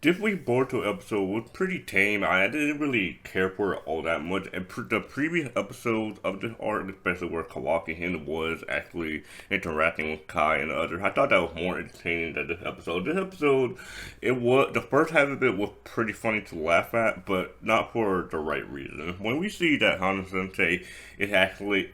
this week's Boruto episode was pretty tame. I didn't really care for it all that much. And the previous episodes of this arc, especially where Kawaki Hin was actually interacting with Kai and others, I thought that was more entertaining than this episode. This episode, it was the first half of it was pretty funny to laugh at, but not for the right reason. When we see that Hana Sensei is actually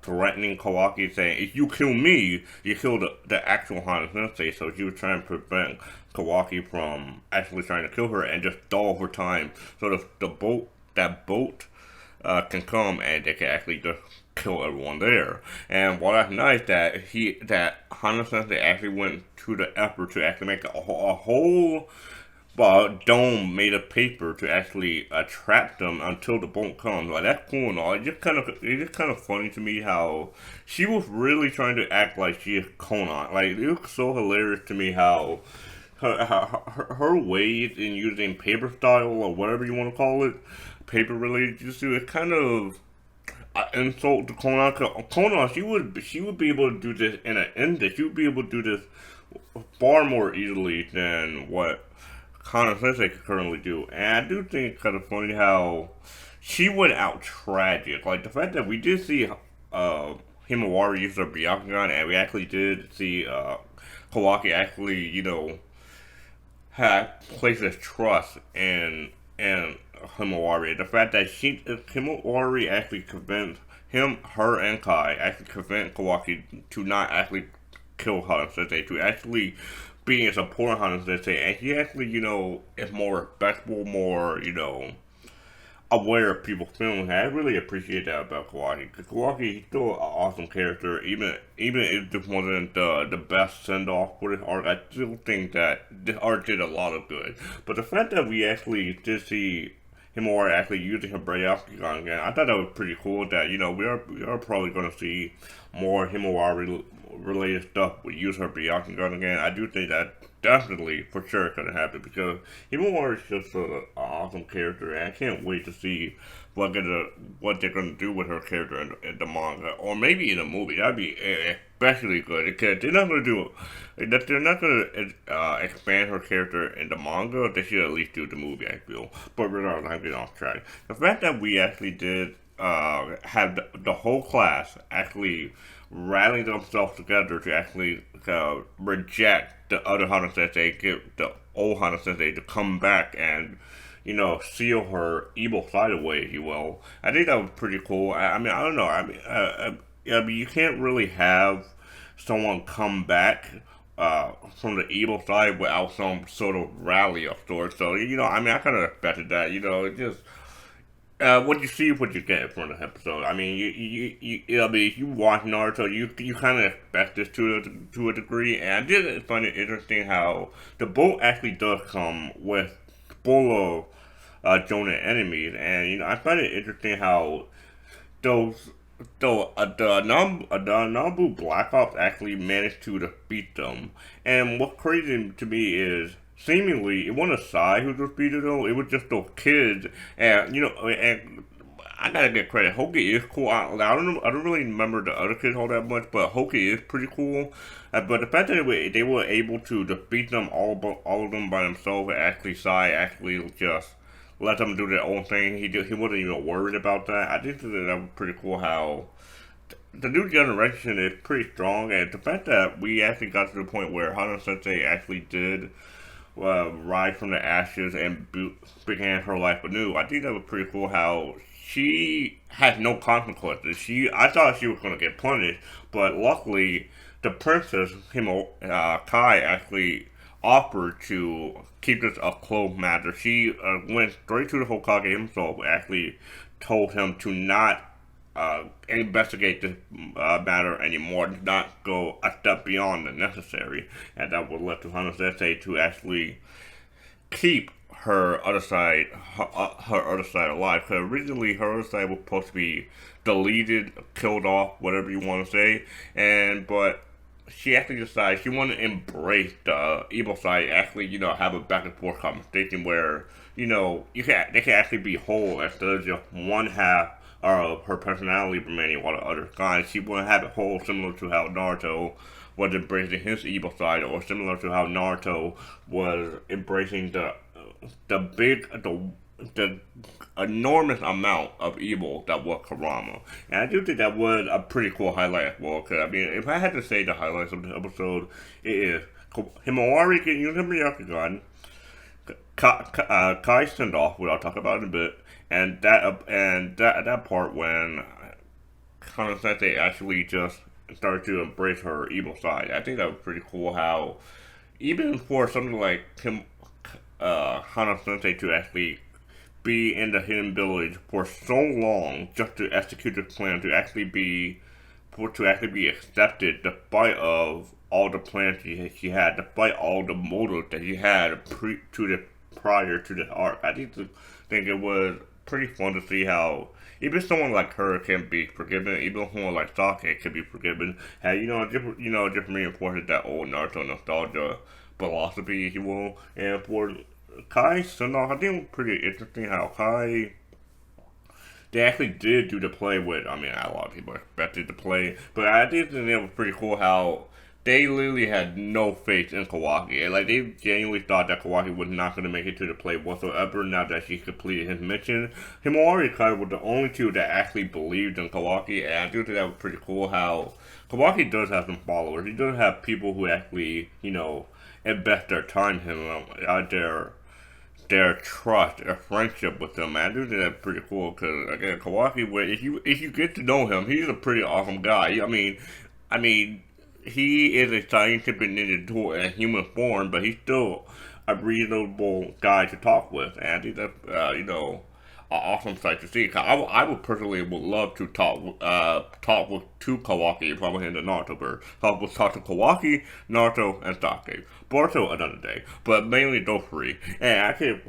threatening Kawaki, saying, "If you kill me, you kill the actual Hana Sensei," so she was trying to prevent Kawaki from actually trying to kill her and just stall for time so that boat can come and they can actually just kill everyone there. And while that's nice that Hana Sensei actually went to the effort to actually make a whole dome made of paper to actually trap them until the boat comes. Like, that's cool and all. It's just kind of funny to me how she was really trying to act like she is Conan. Like, it was so hilarious to me how her ways in using paper style or whatever you want to call it, paper related jutsu, it's kind of an insult to Conan. 'Cause Conan, she would be able to do this in an instant. She would be able to do this far more easily than what Hana Sensei could currently do. And I do think it's kind of funny how she went out tragic. Like the fact that we did see Himawari use her Byakugan, and we actually did see Kawaki actually, had places trust in Himawari. The fact that Himawari actually convinced her, and Kai actually convinced Kawaki to not actually kill Hana Sensei, to actually be in support of Hana Sensei, and he actually, is more respectful, more, aware of people's feelings. I really appreciate that about Kawaki. Because Kawaki, he's still an awesome character. Even if this wasn't the best send off for this arc, I still think that this arc did a lot of good. But the fact that we actually did see Himawari actually using her Byakugan again, I thought that was pretty cool. That we are probably going to see more Himawari related stuff with use her Byakugan again. I do think that definitely for sure going to happen because Himawari is just an awesome character, and I can't wait to see what they're gonna do with her character in the manga, or maybe in a movie. That'd be especially good because they're not gonna expand her character in the manga. They should at least do the movie, I feel. But regardless, I'm getting off track. The fact that we actually did have the whole class actually rallying themselves together to actually reject the other Hana Sensei, get the old Hana Sensei to come back and seal her evil side away, if you will. I think that was pretty cool. I mean, I don't know. You can't really have someone come back from the evil side without some sort of rally of sorts. So, I mean, I kind of expected that. It just what you see, what you get from the episode. I mean, I mean, if you watch Naruto, you kind of expect this to a degree, and I did find it interesting how the boat actually does come with full of Jonah enemies, and I find it interesting how those the Nambu Black Ops actually managed to defeat them. And what's crazy to me is seemingly it wasn't Sai who defeated them. It was just those kids, and and I gotta get credit. Hoki is cool. I don't really remember the other kids all that much, but Hoki is pretty cool. But the fact that they were able to defeat them all of them by themselves, and actually Sai actually just let them do their own thing. He wasn't even worried about that. I think that was pretty cool how the new generation is pretty strong, and the fact that we actually got to the point where Hana Sensei actually did rise from the ashes and began her life anew. I think that was pretty cool how she had no consequences. I thought she was going to get punished, but luckily the princess, Kai, actually offered to keep this a closed matter. She went straight to the Hokage himself, actually told him to not investigate this matter anymore, not go a step beyond the necessary, and that would lead to Hana Sensei to actually keep her other side alive. Because originally her other side was supposed to be deleted, killed off, whatever you want to say, but she actually decided she wanted to embrace the evil side, actually, have a back and forth conversation where, they can actually be whole instead of just one half of her personality remaining while the other gone. She want to have it whole, similar to how Naruto was embracing his evil side, or similar to how Naruto was embracing the enormous amount of evil that was Kurama. And I do think that was a pretty cool highlight as well. Because I mean, if I had to say the highlights of the episode, it is Himawari getting used him Yakugan, Kai send off, which I'll talk about in a bit, and that part when Kana Sensei actually just started to embrace her evil side. I think that was pretty cool. How even for something like Hana Sensei to actually be in the hidden village for so long just to execute the plan to actually be accepted despite of all the plans she had, despite all the motives that she had prior to the arc. I think it was pretty fun to see how even someone like her can be forgiven, even someone like Sake can be forgiven. And just reinforces that old Naruto nostalgia philosophy, if you will. And for Kai Sunoff, I think it was pretty interesting how Kai they actually did do the play with. I mean, a lot of people expected the play, but I did think it was pretty cool how they literally had no faith in Kawaki. And, like, they genuinely thought that Kawaki was not going to make it to the play whatsoever now that she completed his mission. Himawari and Kai were the only two that actually believed in Kawaki, and I do think that was pretty cool how Kawaki does have some followers. He does have people who actually, invest their time in him, their trust, their friendship with him. Man, I do think that's pretty cool because again, Kawaki, if you get to know him, he's a pretty awesome guy. I mean, he is a scientific ninja to a human form, but he's still a reasonable guy to talk with, and I think that's an awesome sight to see. I would personally would love to talk with two Kawaki if I was in the Narutoverse. So I would talk to Kawaki, Naruto, and Sake. Boruto another day, but mainly those three. And I can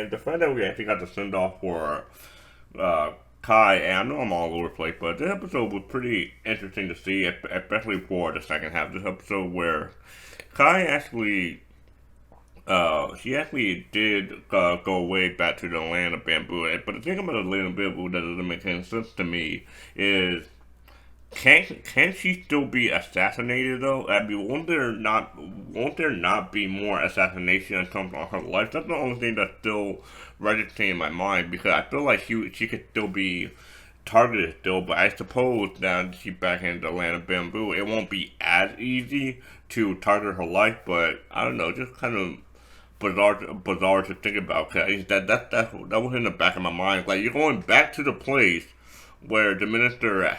the fact that we actually got to send off for Kai, and I know I'm all over the place, but this episode was pretty interesting to see, especially for the second half of this episode where Kai actually she actually did go way back to the land of bamboo. But the thing about the land of bamboo that doesn't make any sense to me is, can she still be assassinated though? I mean, won't there not be more assassination that comes on her life? That's the only thing that's still registering in my mind because I feel like she could still be targeted still, but I suppose now that she's back in the land of bamboo, it won't be as easy to target her life. But I don't know, just kind of bizarre to think about. Cause that was in the back of my mind. Like you're going back to the place where the minister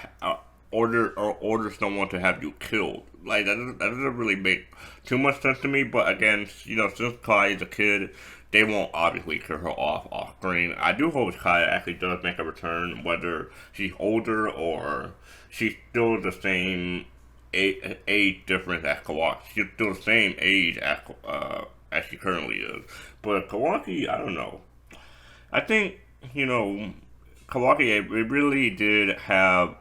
orders someone to have you killed. Like that doesn't really make too much sense to me. But again, since Kai is a kid, they won't obviously kill her off screen. I do hope Kai actually does make a return, whether she's older or she's still the same age difference as Kawaki. She's still the same age as she currently is. But Kawaki, I don't know. I think, Kawaki, it really did add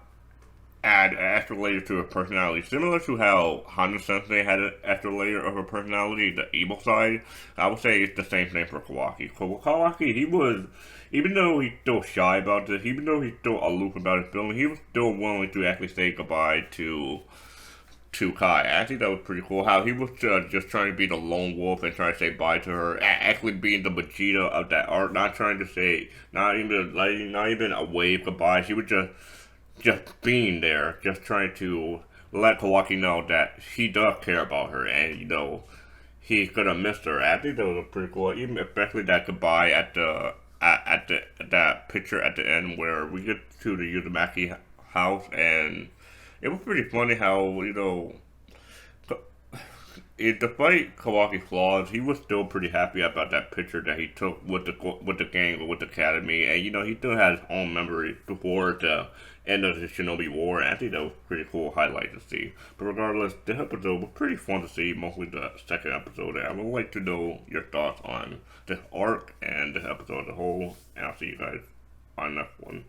an extra layer to her personality, similar to how Hana Sensei had an extra layer of her personality, the evil side. I would say it's the same thing for Kawaki. Kawaki, even though he's still shy about this, even though he's still aloof about his feelings, he was still willing to actually say goodbye to Kai. I think that was pretty cool. How he was just trying to be the lone wolf and trying to say bye to her, actually being the Vegeta of that art, not trying to say, not even a wave goodbye. She was just being there, just trying to let Kawaki know that he does care about her, and he's gonna miss her. I think that was pretty cool, even especially that goodbye at that picture at the end where we get to the Uzumaki house, and it was pretty funny how despite Kawaki's flaws, he was still pretty happy about that picture that he took with the gang, with the academy, and he still had his own memories before the end of the Shinobi War. And I think that was a pretty cool highlight to see. But regardless, this episode was pretty fun to see, mostly the second episode. And I would like to know your thoughts on this arc and this episode as a whole, and I'll see you guys on the next one.